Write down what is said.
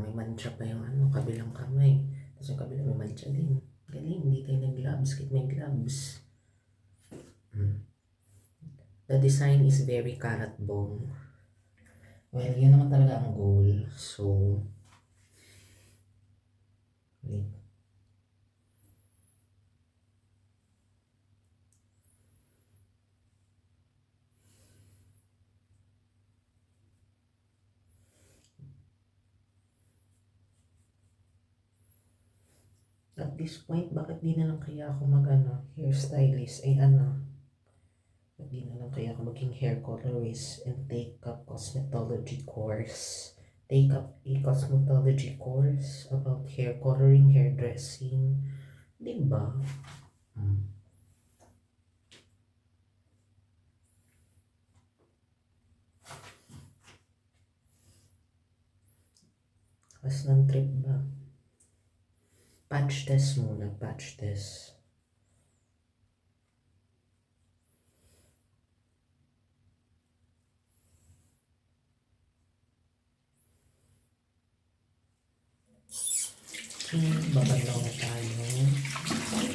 may mancha pa yung ano, kabilang kamay. Tapos yung kabilang may mancha din. Galing, hindi tayo nag-gloves, kahit may gloves. The design is very karat bong. Well, yun naman talaga ang goal. So, wait. At this point, bakit di na lang kaya ako hairstylist? Ay bakit di na lang kaya ako maging hair colorist and take up cosmetology course? Take up a cosmetology course about hair coloring, hairdressing. Diba? As ng trip ba? Patch test muna, patch test. Okay, babalaw na tayo.